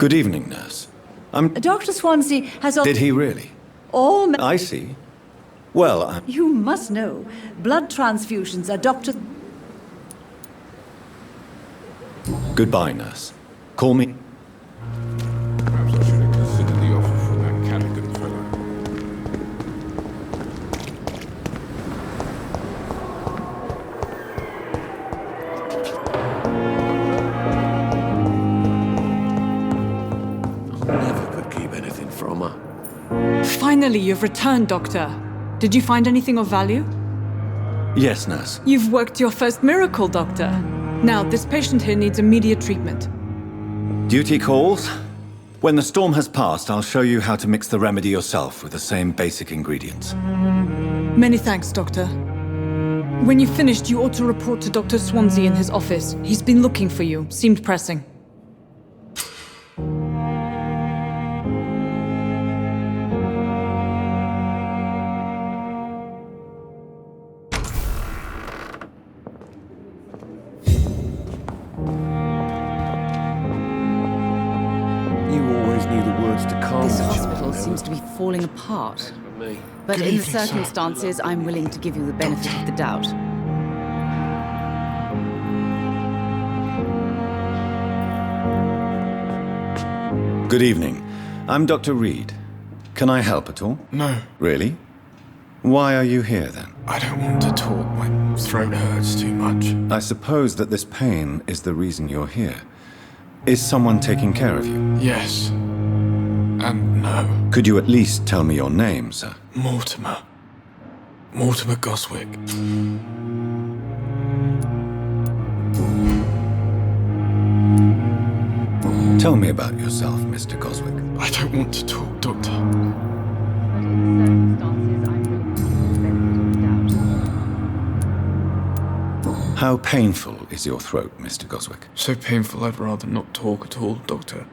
Good evening, nurse. Dr. Swansea has... Did he really? All... I see. Well, You must know, blood transfusions are Dr... Goodbye, nurse. Call me. Perhaps I should have considered the offer from that Callaghan fellow. Never could keep anything from her. Finally, you've returned, Doctor. Did you find anything of value? Yes, nurse. You've worked your first miracle, Doctor. Now, this patient here needs immediate treatment. Duty calls. When the storm has passed, I'll show you how to mix the remedy yourself with the same basic ingredients. Many thanks, Doctor. When you've finished, you ought to report to Dr. Swansea in his office. He's been looking for you. Seemed pressing. This hospital seems to be falling apart. But in the circumstances, I'm willing to give you the benefit of the doubt. Good evening. I'm Dr. Reed. Can I help at all? No, Really? Why are you here, then? I don't want to talk. My throat hurts too much. I suppose that this pain is the reason you're here. Is someone taking care of you? Yes. And no. Could you at least tell me your name, sir? Mortimer. Mortimer Goswick. Tell me about yourself, Mr. Goswick. I don't want to talk, Doctor. How painful is your throat, Mr. Goswick? So painful I'd rather not talk at all, Doctor.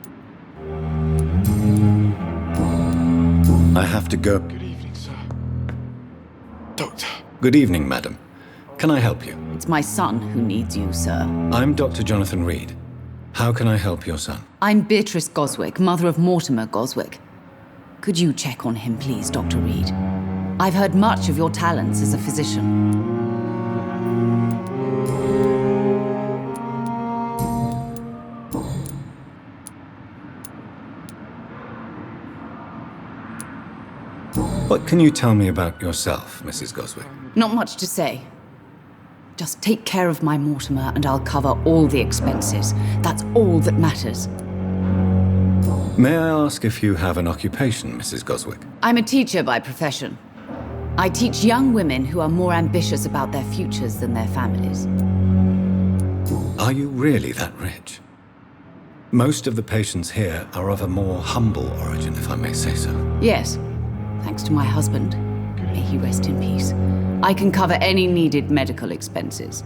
I have to go. Good evening, sir. Doctor. Good evening, madam. Can I help you? It's my son who needs you, sir. I'm Dr. Jonathan Reed. How can I help your son? I'm Beatrice Goswick, mother of Mortimer Goswick. Could you check on him, please, Dr. Reed? I've heard much of your talents as a physician. What can you tell me about yourself, Mrs. Goswick? Not much to say. Just take care of my Mortimer and I'll cover all the expenses. That's all that matters. May I ask if you have an occupation, Mrs. Goswick? I'm a teacher by profession. I teach young women who are more ambitious about their futures than their families. Are you really that rich? Most of the patients here are of a more humble origin, if I may say so. Yes, thanks to my husband. May he rest in peace. I can cover any needed medical expenses.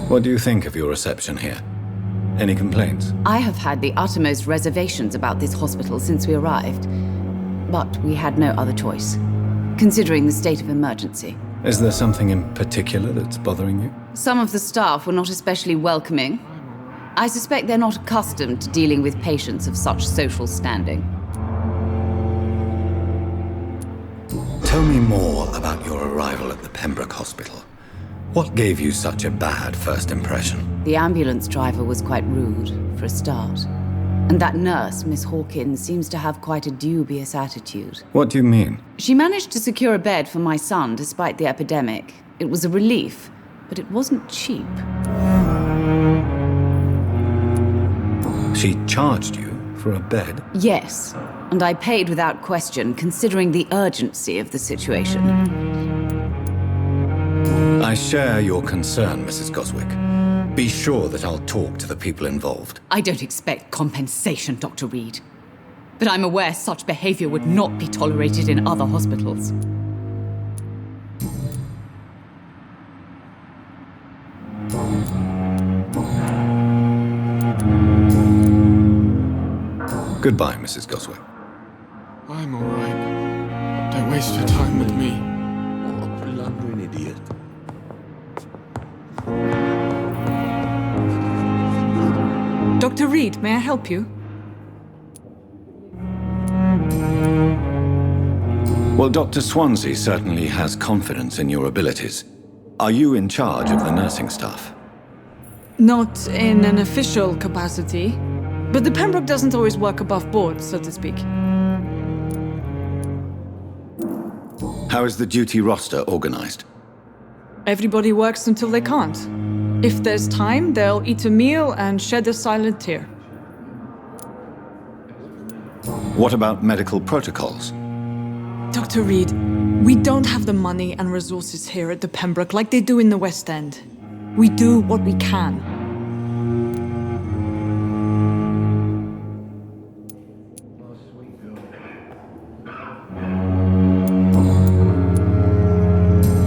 What do you think of your reception here? Any complaints? I have had the uttermost reservations about this hospital since we arrived. But we had no other choice, considering the state of emergency. Is there something in particular that's bothering you? Some of the staff were not especially welcoming. I suspect they're not accustomed to dealing with patients of such social standing. Tell me more about your arrival at the Pembroke Hospital. What gave you such a bad first impression? The ambulance driver was quite rude, for a start. And that nurse, Miss Hawkins, seems to have quite a dubious attitude. What do you mean? She managed to secure a bed for my son despite the epidemic. It was a relief, but it wasn't cheap. She charged you for a bed? Yes, and I paid without question, considering the urgency of the situation. I share your concern, Mrs. Goswick. Be sure that I'll talk to the people involved. I don't expect compensation, Dr. Reed. But I'm aware such behavior would not be tolerated in other hospitals. Goodbye, Mrs. Goswick. I'm all right. Don't waste your time with me. What a blundering idiot. Dr. Reed, may I help you? Well, Dr. Swansea certainly has confidence in your abilities. Are you in charge of the nursing staff? Not in an official capacity, but the Pembroke doesn't always work above board, so to speak. How is the duty roster organized? Everybody works until they can't. If there's time, they'll eat a meal and shed a silent tear. What about medical protocols? Dr. Reed, we don't have the money and resources here at the Pembroke like they do in the West End. We do what we can.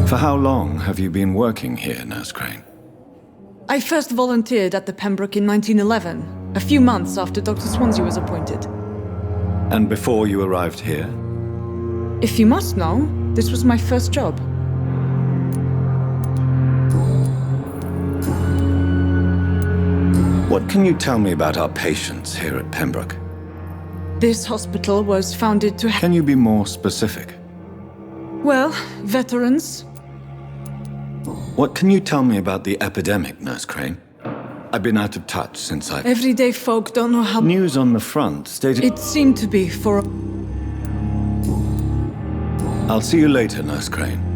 For how long have you been working here, Nurse Crane? I first volunteered at the Pembroke in 1911, a few months after Dr. Swansea was appointed. And before you arrived here? If you must know, this was my first job. What can you tell me about our patients here at Pembroke? This hospital was founded to Can you be more specific? well, veterans. What can you tell me about the epidemic, Nurse Crane? I've been out of touch since I... Everyday folk don't know how... News on the front stated... It seemed to be for a... I'll see you later, Nurse Crane.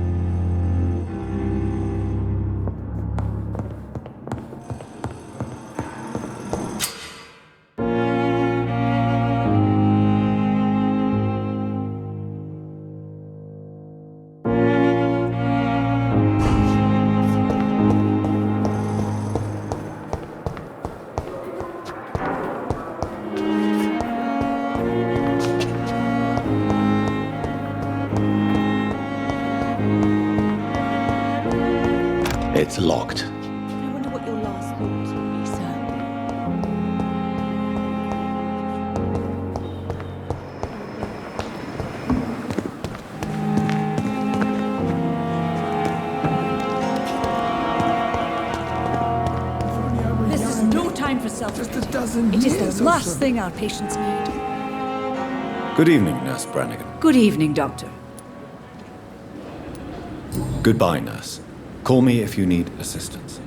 It's locked. I wonder what your last thoughts would be, sir. This is no time for self-pity. It is the last thing our patients need. Good evening, Nurse Brannigan. Good evening, Doctor. Goodbye, Nurse. Call me if you need assistance.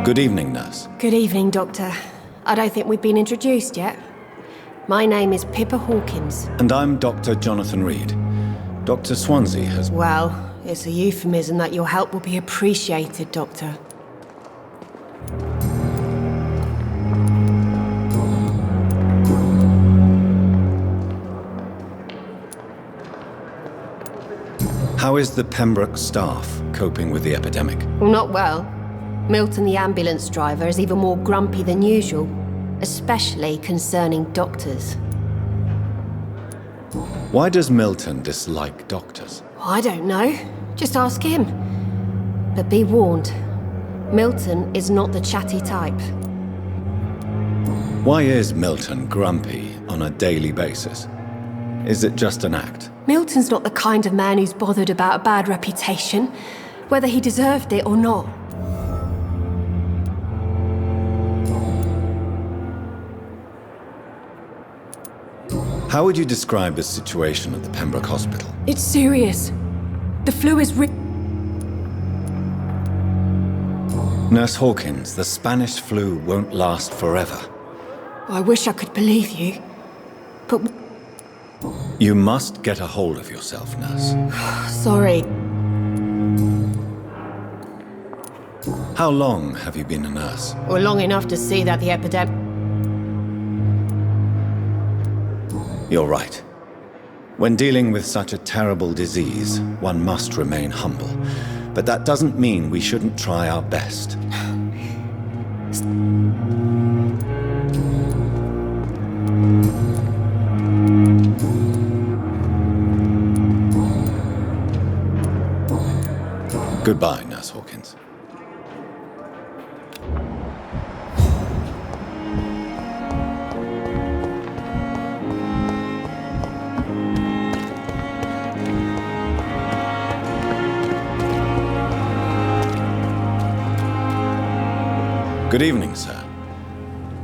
Good evening, Nurse. Good evening, Doctor. I don't think we've been introduced yet. My name is Pippa Hawkins. And I'm Dr. Jonathan Reed. Dr. Swansea has... Well, it's a euphemism that your help will be appreciated, Doctor. How is the Pembroke staff coping with the epidemic? Well, not well. Milton, the ambulance driver, is even more grumpy than usual, especially concerning doctors. Why does Milton dislike doctors? I don't know. Just ask him. But be warned, Milton is not the chatty type. Why is Milton grumpy on a daily basis? Is it just an act? Milton's not the kind of man who's bothered about a bad reputation, whether he deserved it or not. How would you describe the situation at the Pembroke Hospital? It's serious. The flu is Nurse Hawkins, the Spanish flu won't last forever. I wish I could believe you, but... You must get a hold of yourself, Nurse. Sorry. How How long have you been a nurse? Or long enough to see that the epidemic... You're right. When dealing with such a terrible disease, one must remain humble. But that doesn't mean we shouldn't try our best. Goodbye, Nurse Hawkins. Good evening, sir.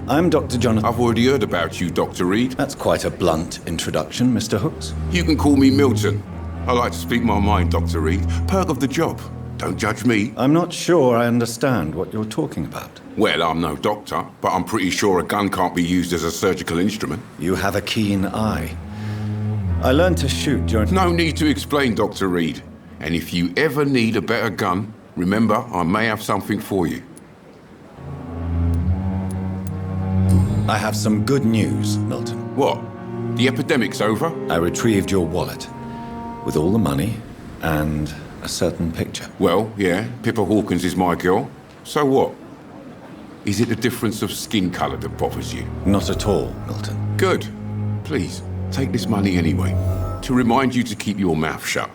I'm Dr. Jonathan. I've already heard about you, Dr. Reed. That's quite a blunt introduction, Mr. Hooks. You can call me Milton. I like to speak my mind, Dr. Reed. Perk of the job. Don't judge me. I'm not sure I understand what you're talking about. Well, I'm no doctor, but I'm pretty sure a gun can't be used as a surgical instrument. You have a keen eye. I learned to shoot during... No need to explain, Dr. Reed. And if you ever need a better gun, remember, I may have something for you. I have some good news, Milton. What? The epidemic's over? I retrieved your wallet with all the money and a certain picture. Well, yeah, Pippa Hawkins is my girl. So what? Is it the difference of skin colour that bothers you? Not at all, Milton. Good. Please, take this money anyway. To remind you to keep your mouth shut.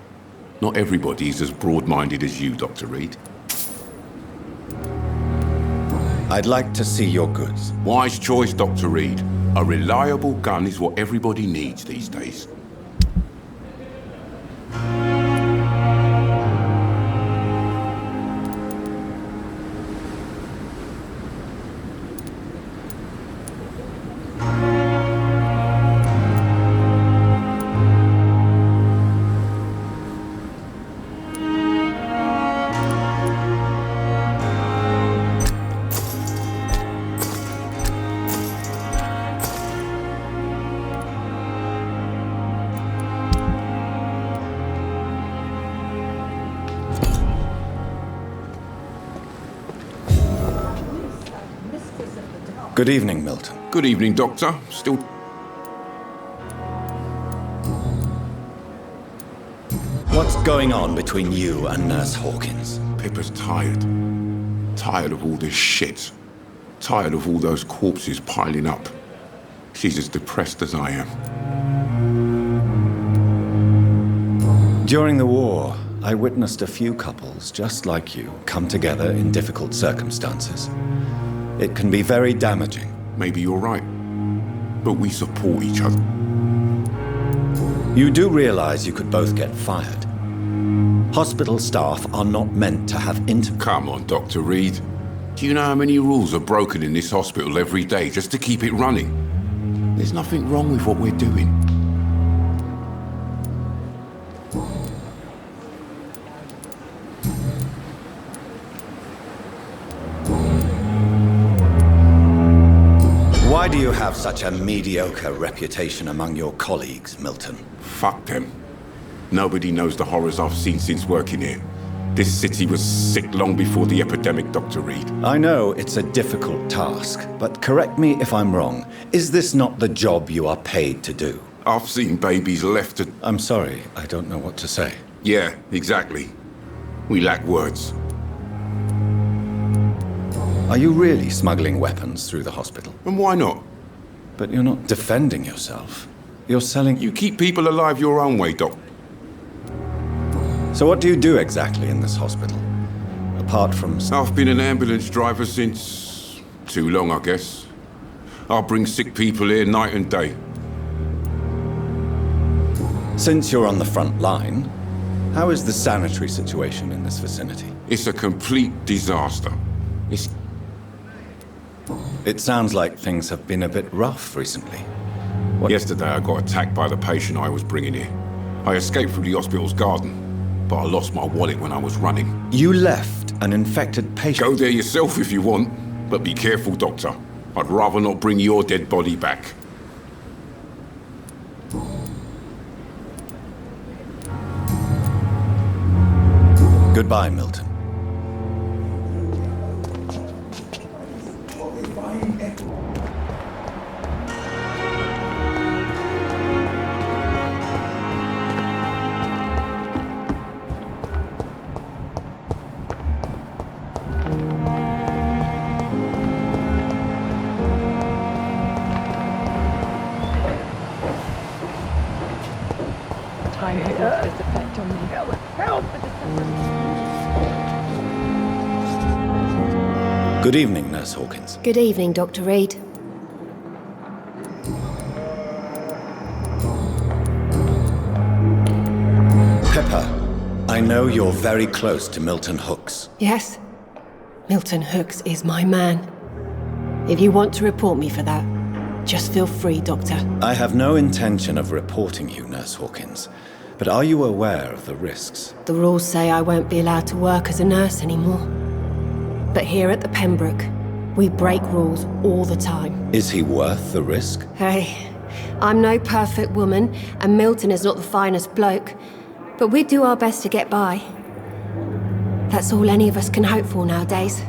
Not everybody's as broad-minded as you, Dr. Reed. I'd like to see your goods. Wise choice, Dr. Reed. A reliable gun is what everybody needs these days. Good evening, Milton. Good evening, Doctor. Still... What's going on between you and Nurse Hawkins? Pippa's tired. Tired of all this shit. Tired of all those corpses piling up. She's as depressed as I am. During the war, I witnessed a few couples just like you come together in difficult circumstances. It can be very damaging. Maybe you're right. But we support each other. You do realize you could both get fired. Hospital staff are not meant to have Come on, Dr. Reed. Do you know how many rules are broken in this hospital every day just to keep it running? There's nothing wrong with what we're doing. Why do you have such a mediocre reputation among your colleagues, Milton? Fuck them. Nobody knows the horrors I've seen since working here. This city was sick long before the epidemic, Dr. Reed. I know it's a difficult task, but correct me if I'm wrong. Is this not the job you are paid to do? I've seen babies left to... I'm sorry, I don't know what to say. Yeah, exactly. We lack words. Are you really smuggling weapons through the hospital? And why not? But you're not defending yourself. You're selling... You keep people alive your own way, Doc. So what do you do exactly in this hospital? Apart from... I've been an ambulance driver since... too long, I guess. I'll bring sick people here night and day. Since you're on the front line, how is the sanitary situation in this vicinity? It's a complete disaster. It sounds like things have been a bit rough recently. Yesterday I got attacked by the patient I was bringing here. I escaped from the hospital's garden, but I lost my wallet when I was running. You left an infected patient? Go there yourself if you want, but be careful, Doctor. I'd rather not bring your dead body back. Goodbye, Milton. this effect on me. Help! Good evening, Nurse Hawkins. Good evening, Dr. Reed. Pepper, I know you're very close to Milton Hooks. Yes? Milton Hooks is my man. If you want to report me for that, just feel free, Doctor. I have no intention of reporting you, Nurse Hawkins. But are you aware of the risks? The rules say I won't be allowed to work as a nurse anymore. But here at the Pembroke, we break rules all the time. Is he worth the risk? Hey, I'm no perfect woman, and Milton is not the finest bloke. But we do our best to get by. That's all any of us can hope for nowadays.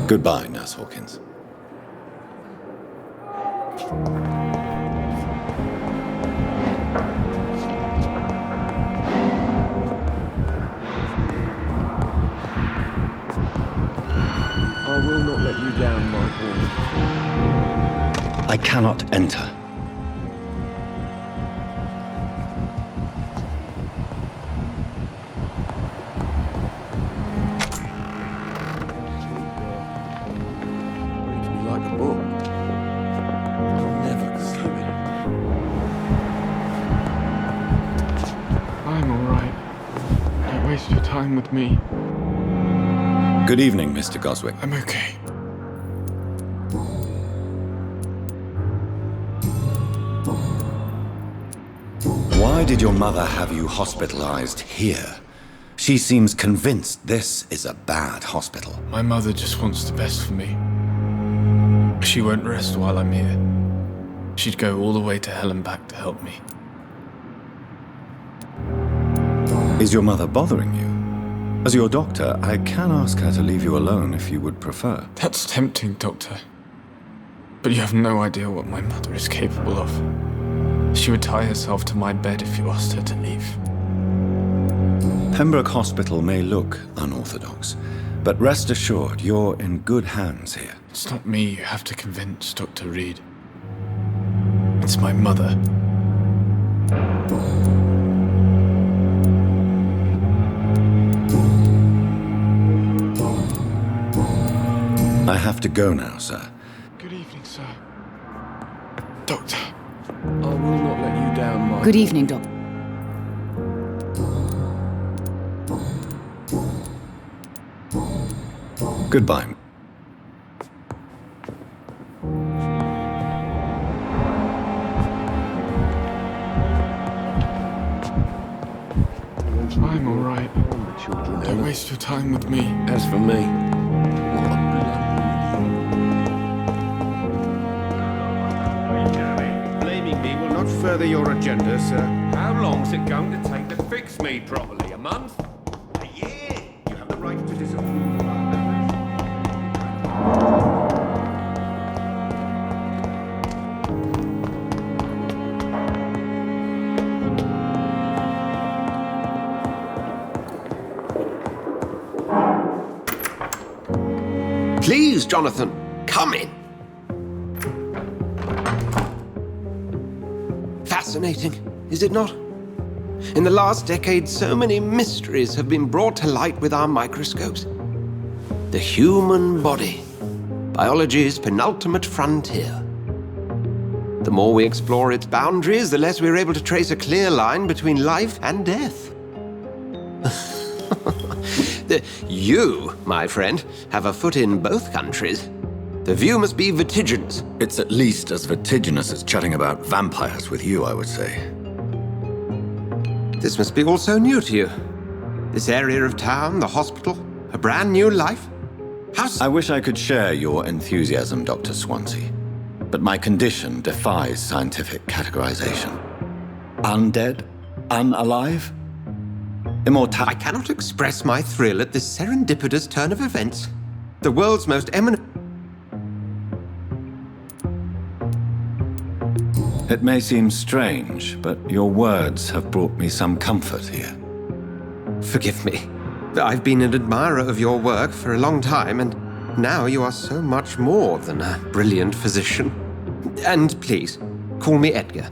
Goodbye, Nurse Hawkins. I will not let you down, my boy. I cannot enter. Reads me like a book. I'll never consume it. I'm all right. Don't waste your time with me. Good evening, Mr. Goswick. I'm okay. Why did your mother have you hospitalized here? She seems convinced this is a bad hospital. My mother just wants the best for me. She won't rest while I'm here. She'd go all the way to hell and back to help me. Is your mother bothering you? As your doctor, I can ask her to leave you alone if you would prefer. That's tempting, Doctor. But you have no idea what my mother is capable of. She would tie herself to my bed if you asked her to leave. Pembroke Hospital may look unorthodox, but rest assured you're in good hands here. It's not me you have to convince, Dr. Reed. It's my mother. I have to go now, sir. Good evening, sir. Doctor. I will not let you down, my Good evening, Doc. Goodbye. I'm all right. the children. Don't waste your time with me. As for me, what a Blaming me will not further your agenda, sir. How long's it going to take to fix me properly? A month? A year. You have the right to disapprove of our marriage. Please, Jonathan, come in. Fascinating, is it not? In the last decade, so many mysteries have been brought to light with our microscopes. The human body, biology's penultimate frontier. The more we explore its boundaries, the less we're able to trace a clear line between life and death. You, my friend, have a foot in both countries. The view must be vertiginous. It's at least as vertiginous as chatting about vampires with you, I would say. This must be all so new to you. This area of town, the hospital, a brand new life. I wish I could share your enthusiasm, Dr. Swansea. But my condition defies scientific categorization. Undead? Unalive? I cannot express my thrill at this serendipitous turn of events. The world's most eminent... It may seem strange, but your words have brought me some comfort here. Forgive me. I've been an admirer of your work for a long time, and Now you are so much more than a brilliant physician. And please, call me Edgar.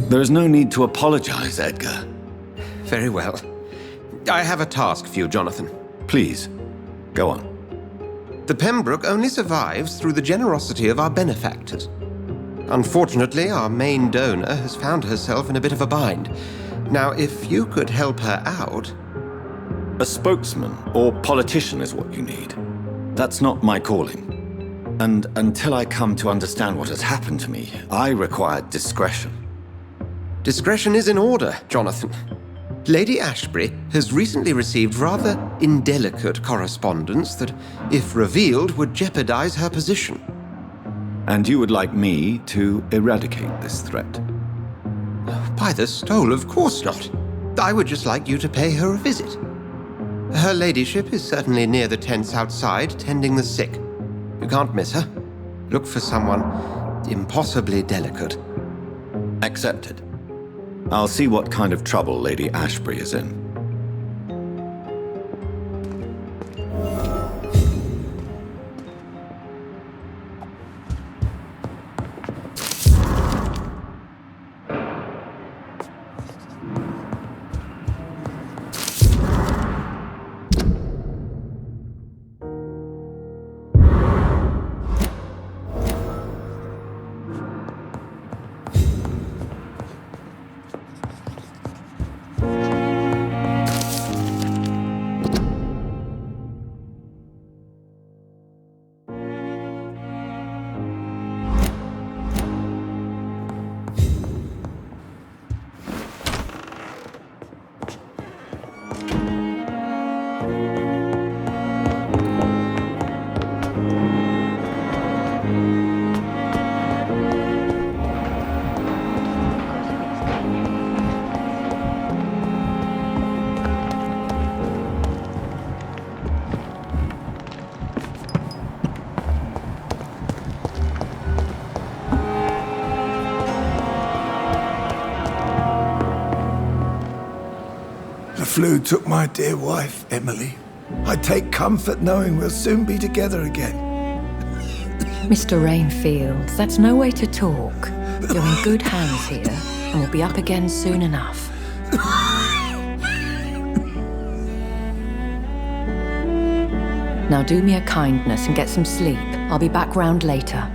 There is no need to apologize, Edgar. Very well. I have a task for you, Jonathan. Please, go on. The Pembroke only survives through the generosity of our benefactors. Unfortunately, our main donor has found herself in a bit of a bind. Now, if you could help her out... A spokesman or politician is what you need. That's not my calling. And until I come to understand what has happened to me, I require discretion. Discretion is in order, Jonathan. Lady Ashbury has recently received rather indelicate correspondence that, if revealed, would jeopardize her position. And you would like me to eradicate this threat? By the stole, of course not. I would just like you to pay her a visit. Her ladyship is certainly near the tents outside, tending the sick. You can't miss her. Look for someone impossibly delicate. Accepted. I'll see what kind of trouble Lady Ashbury is in. The flu took my dear wife, Emily. I take comfort knowing we'll soon be together again. Mr. Rainfield, that's no way to talk. You're in good hands here, and we'll be up again soon enough. Now do me a kindness and get some sleep. I'll be back round later.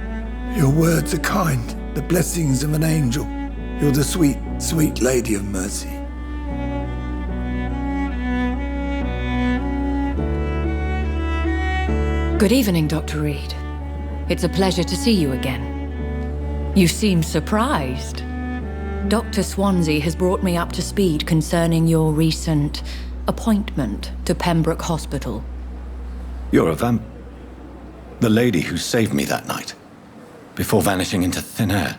Your words are kind, the blessings of an angel. You're the sweet, sweet Lady of Mercy. Good evening, Dr. Reed. It's a pleasure to see you again. You seem surprised. Dr. Swansea has brought me up to speed concerning your recent appointment to Pembroke Hospital. You're a vamp... The lady who saved me that night, before vanishing into thin air.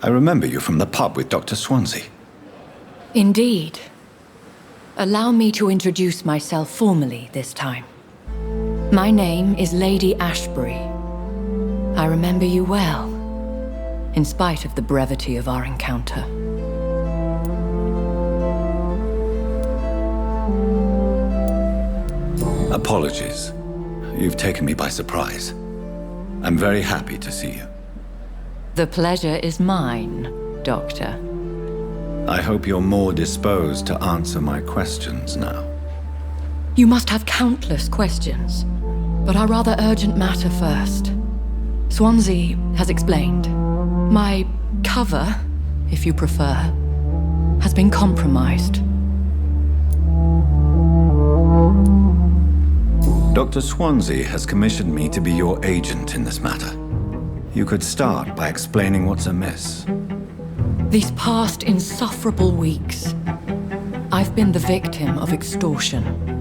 I remember you from the pub with Dr. Swansea. Indeed. Allow me to introduce myself formally this time. My name is Lady Ashbury. I remember you well, in spite of the brevity of our encounter. Apologies. You've taken me by surprise. I'm very happy to see you. The pleasure is mine, Doctor. I hope you're more disposed to answer my questions now. You must have countless questions, but our rather urgent matter first. Swansea has explained. My cover, if you prefer, has been compromised. Dr. Swansea has commissioned me to be your agent in this matter. You could start by explaining what's amiss. These past insufferable weeks, I've been the victim of extortion.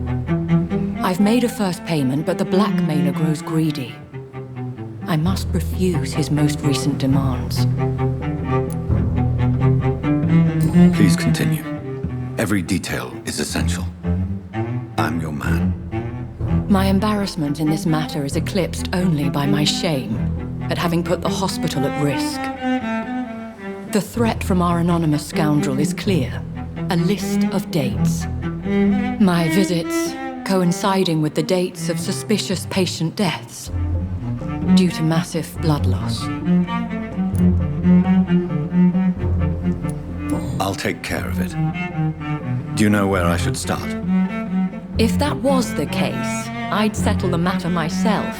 I've made a first payment, but the blackmailer grows greedy. I must refuse his most recent demands. Please continue. Every detail is essential. I'm your man. My embarrassment in this matter is eclipsed only by my shame at having put the hospital at risk. The threat from our anonymous scoundrel is clear. A list of dates. My visits coinciding with the dates of suspicious patient deaths due to massive blood loss. I'll take care of it. Do you know where I should start? If that was the case, I'd settle the matter myself.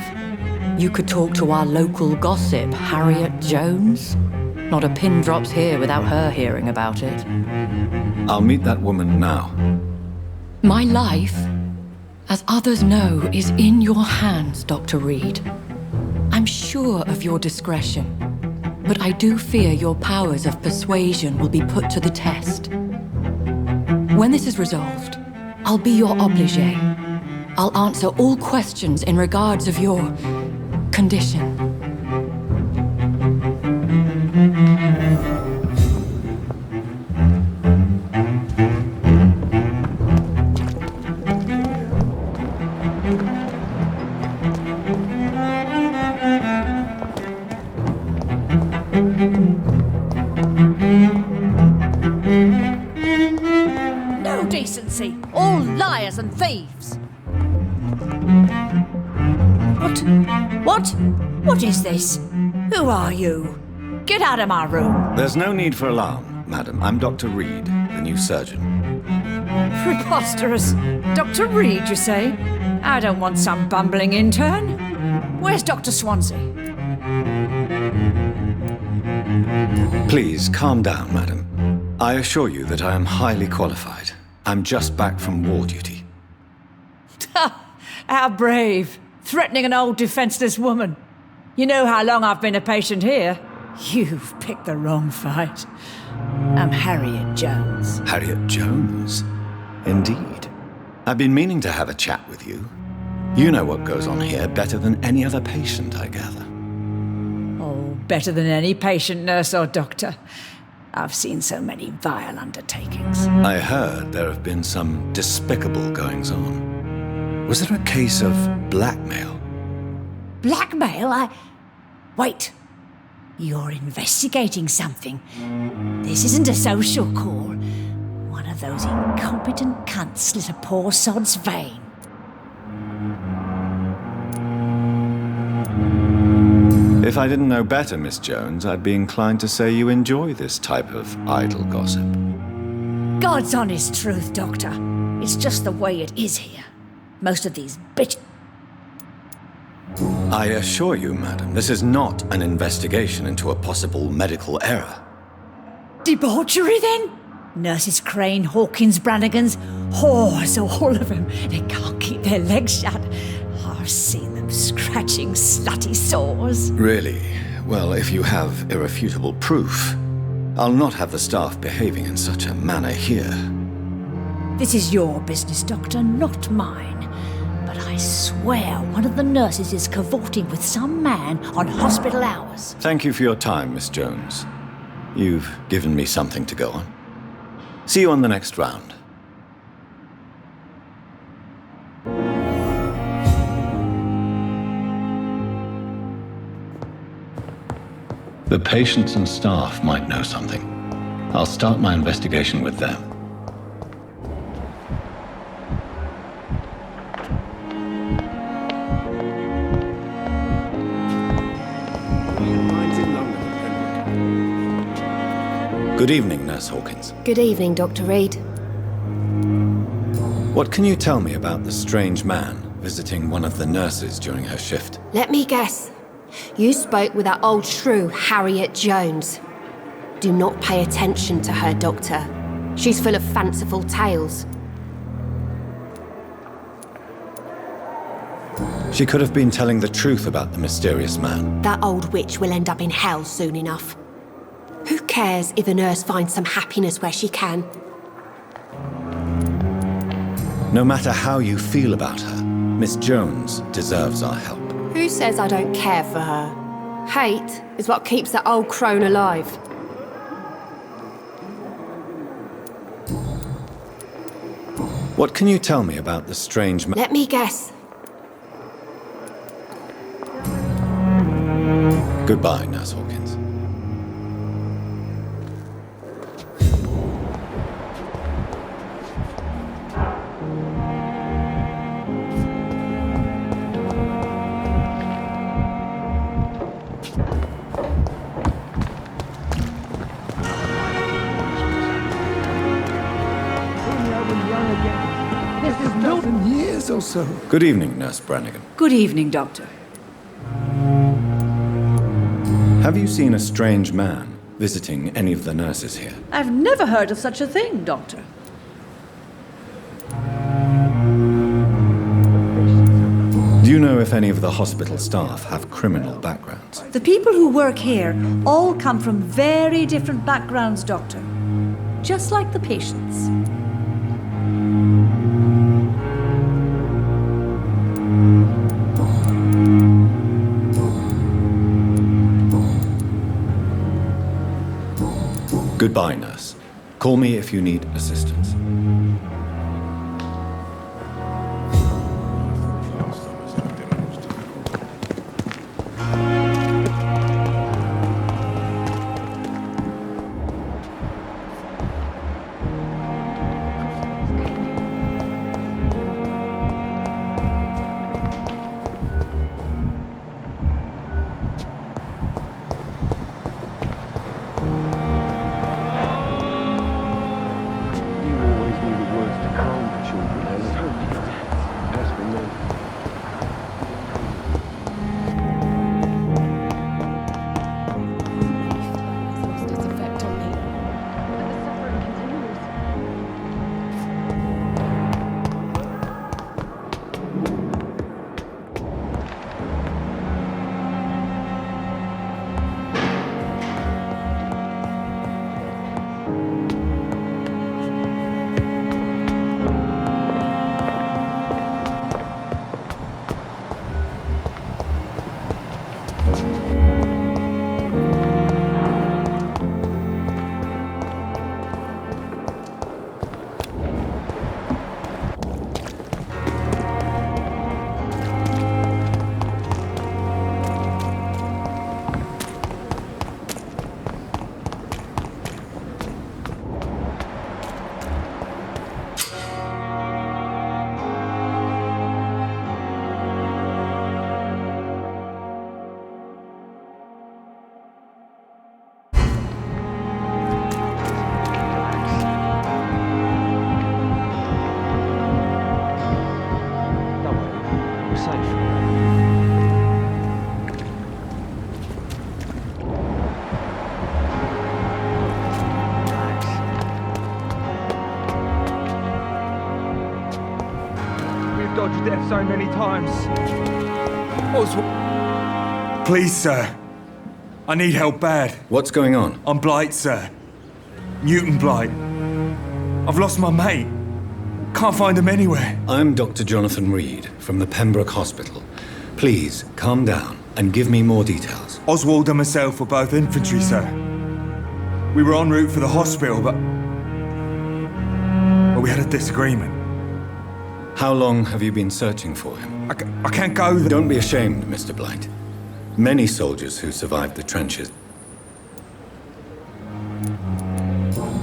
You could talk to our local gossip, Harriet Jones. Not a pin drops here without her hearing about it. I'll meet that woman now. My life, as others know, is in your hands, Dr. Reed. I'm sure of your discretion, but I do fear your powers of persuasion will be put to the test. When this is resolved, I'll be your obligé. I'll answer all questions in regards of your condition. No decency. All liars and thieves. What? What is this? Who are you? Get out of my room. There's no need for alarm, madam. I'm Dr. Reed, the new surgeon. Preposterous. Dr. Reed, you say? I don't want some bumbling intern. Where's Dr. Swansea? Please, calm down, madam. I assure you that I am highly qualified. I'm just back from war duty. How brave. Threatening an old defenseless woman. You know how long I've been a patient here? You've picked the wrong fight. I'm Harriet Jones. Harriet Jones? Indeed. I've been meaning to have a chat with you. You know what goes on here better than any other patient, I gather. Oh, better than any patient, nurse or doctor. I've seen so many vile undertakings. I heard there have been some despicable goings-on. Was there a case of blackmail? Blackmail? Wait. You're investigating something. This isn't a social call. One of those incompetent cunts slit a poor sod's vein. If I didn't know better, Miss Jones, I'd be inclined to say you enjoy this type of idle gossip. God's honest truth, Doctor. It's just the way it is here. Most of these bitch... I assure you, madam, this is not an investigation into a possible medical error. Debauchery, then? Nurses Crane, Hawkins, Brannigans, whores, all of them. They can't keep their legs shut. I've seen them scratching slutty sores. Really? Well, if you have irrefutable proof, I'll not have the staff behaving in such a manner here. This is your business, Doctor, not mine. But I swear one of the nurses is cavorting with some man on hospital hours. Thank you for your time, Miss Jones. You've given me something to go on. See you on the next round. The patients and staff might know something. I'll start my investigation with them. Good evening, Nurse Hawkins. Good evening, Dr. Reed. What can you tell me about the strange man visiting one of the nurses during her shift? Let me guess. You spoke with that old shrew, Harriet Jones. Do not pay attention to her, Doctor. She's full of fanciful tales. She could have been telling the truth about the mysterious man. That old witch will end up in hell soon enough. Who cares if a nurse finds some happiness where she can? No matter how you feel about her, Miss Jones deserves our help. Who says I don't care for her? Hate is what keeps that old crone alive. What can you tell me about the strange man? Let me guess. Goodbye, Nurse Hawkins. also... Good evening, Nurse Brannigan. Good evening, Doctor. Have you seen a strange man visiting any of the nurses here? I've never heard of such a thing, Doctor. Do you know if any of the hospital staff have criminal backgrounds? The people who work here all come from very different backgrounds, Doctor. Just like the patients. Goodbye, nurse. Call me if you need assistance. dodged death so many times. Oswald. Please, sir. I need help bad. What's going on? I'm Blight, sir. Newton Blight. I've lost my mate. Can't find him anywhere. I'm Dr. Jonathan Reed from the Pembroke Hospital. Please, calm down and give me more details. Oswald and myself were both infantry, sir. We were en route for the hospital, but we had a disagreement. How long have you been searching for him? I can't go there. Don't be ashamed, Mr. Blight. Many soldiers who survived the trenches.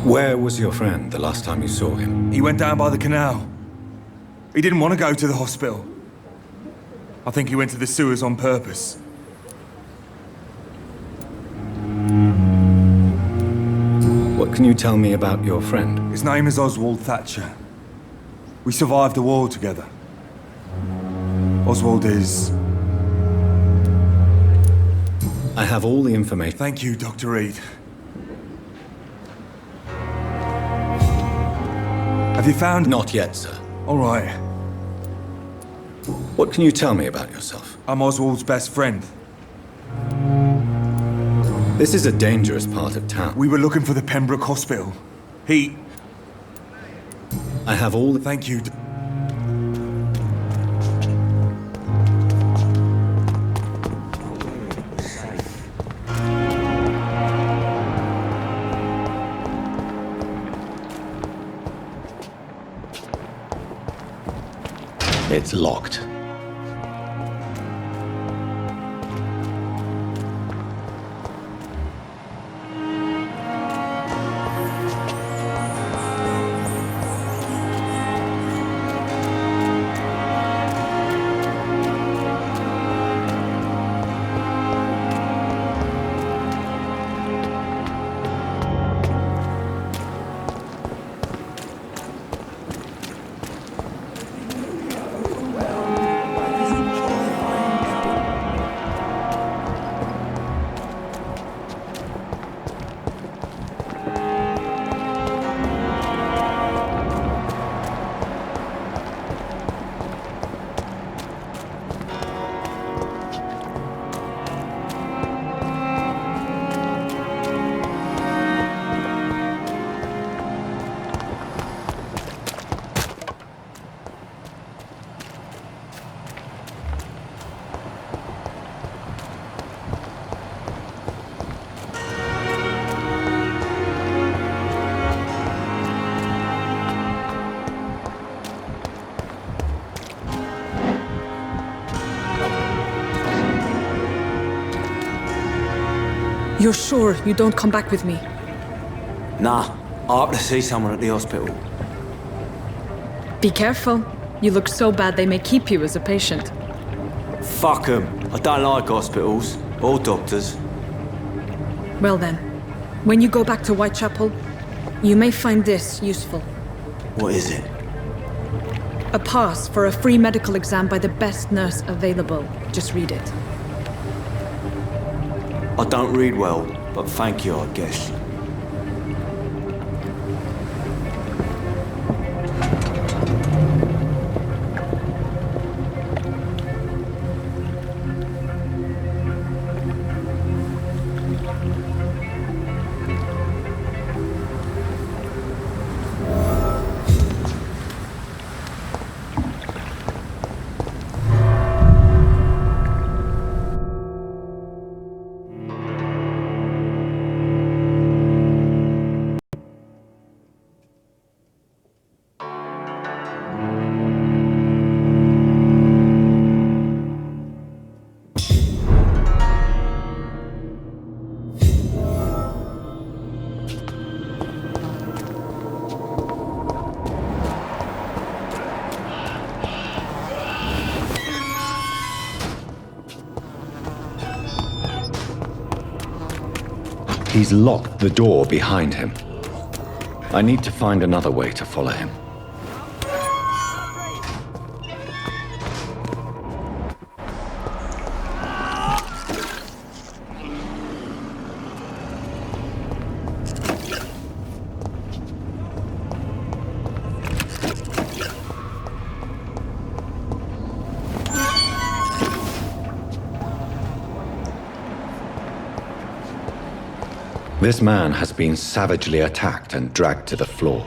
Where was your friend the last time you saw him? He went down by the canal. He didn't want to go to the hospital. I think he went to the sewers on purpose. What can you tell me about your friend? His name is Oswald Thatcher. We survived the war together. Oswald is... I have all the information. Thank you, Dr. Reed. Have you found... Not yet, sir. All right. What can you tell me about yourself? I'm Oswald's best friend. This is a dangerous part of town. We were looking for the Pembroke Hospital. He... I have all the... Thank you. It's locked. You're sure you don't come back with me? Nah, I have to see someone at the hospital. Be careful. You look so bad they may keep you as a patient. Fuck 'em. I don't like hospitals or doctors. Well then, when you go back to Whitechapel, you may find this useful. What is it? A pass for a free medical exam by the best nurse available. Just read it. I don't read well, but thank you, I guess. He's locked the door behind him. I need to find another way to follow him. This man has been savagely attacked and dragged to the floor.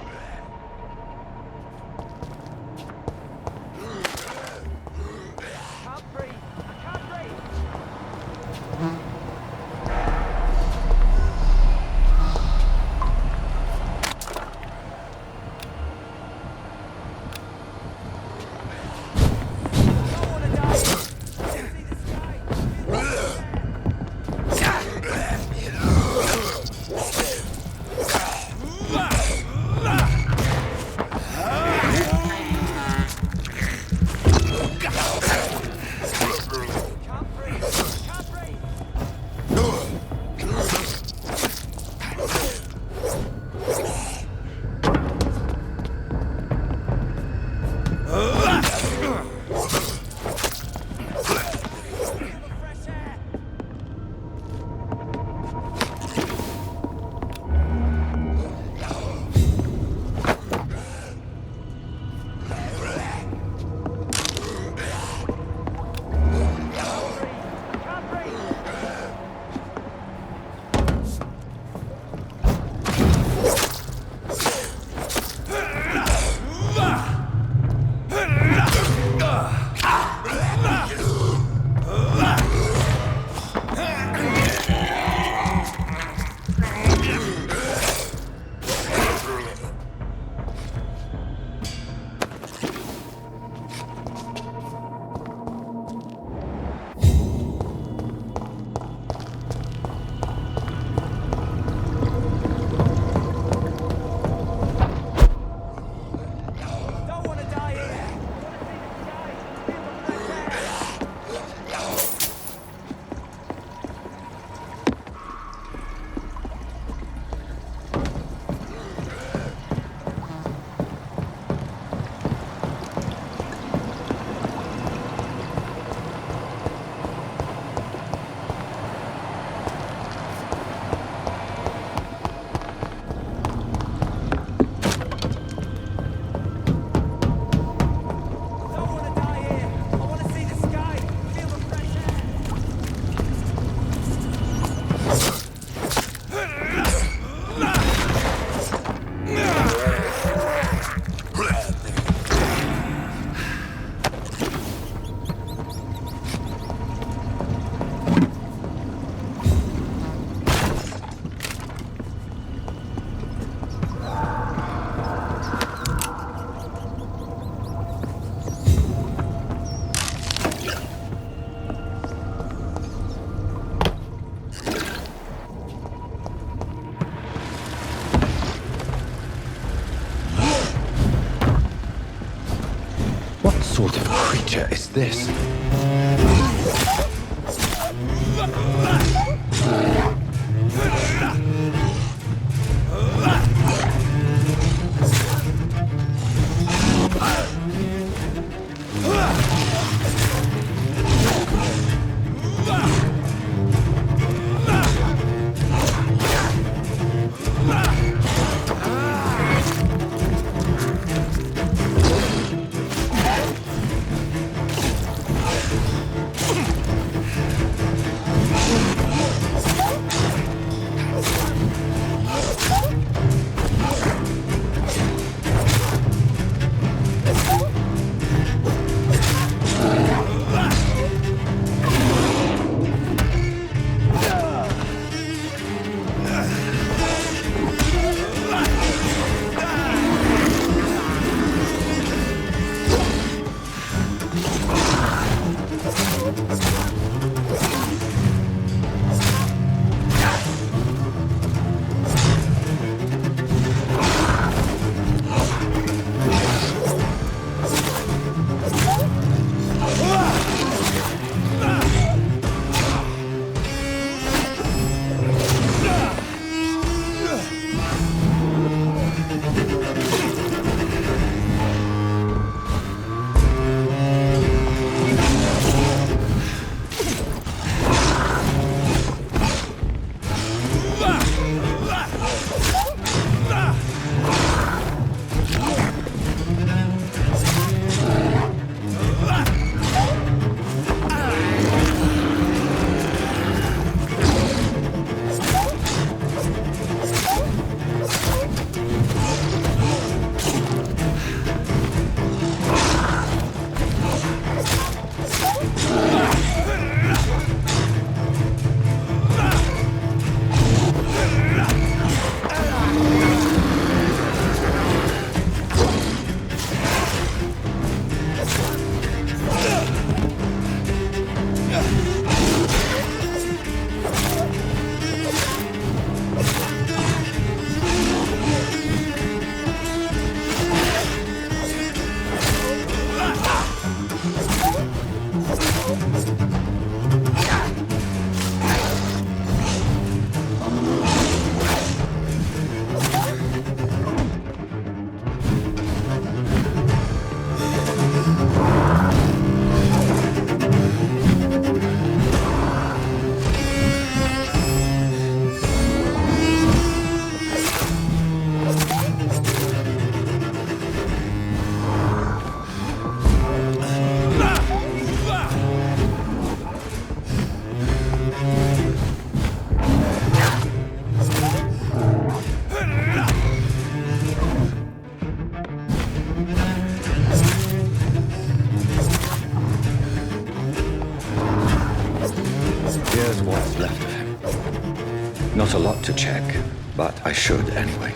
It's this. Here's what's left of him. Not a lot to check, but I should anyway.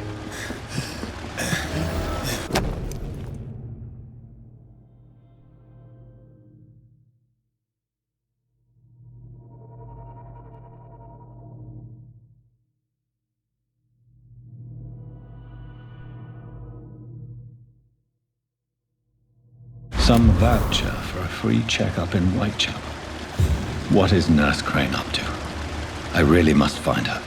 Some voucher for a free checkup in Whitechapel. What is Nurse Crane up to? I really must find her.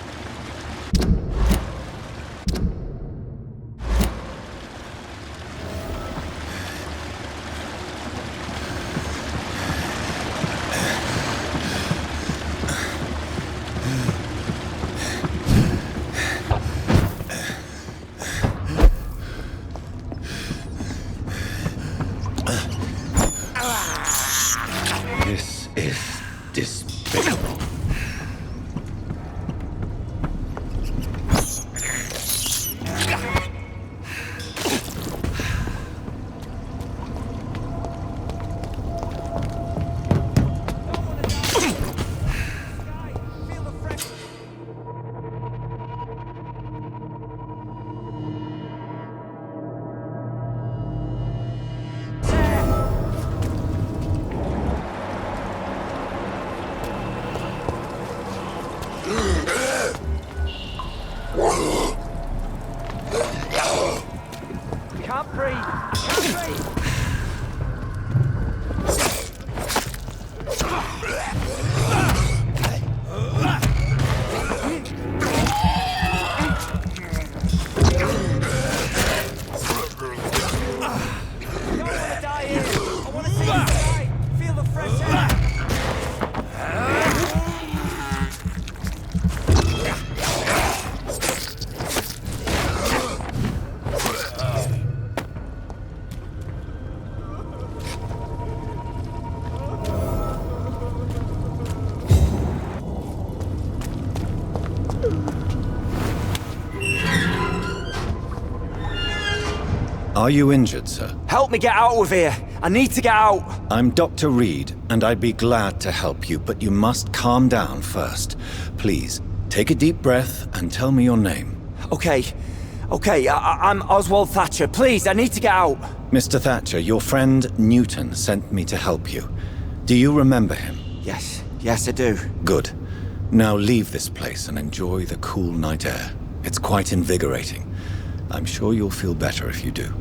This is despicable. Are you injured, sir? Help me get out of here. I need to get out. I'm Dr. Reed, and I'd be glad to help you, but you must calm down first. Please, take a deep breath and tell me your name. Okay, I'm Oswald Thatcher. Please, I need to get out. Mr. Thatcher, your friend Newton sent me to help you. Do you remember him? Yes, I do. Good. Now leave this place and enjoy the cool night air. It's quite invigorating. I'm sure you'll feel better if you do.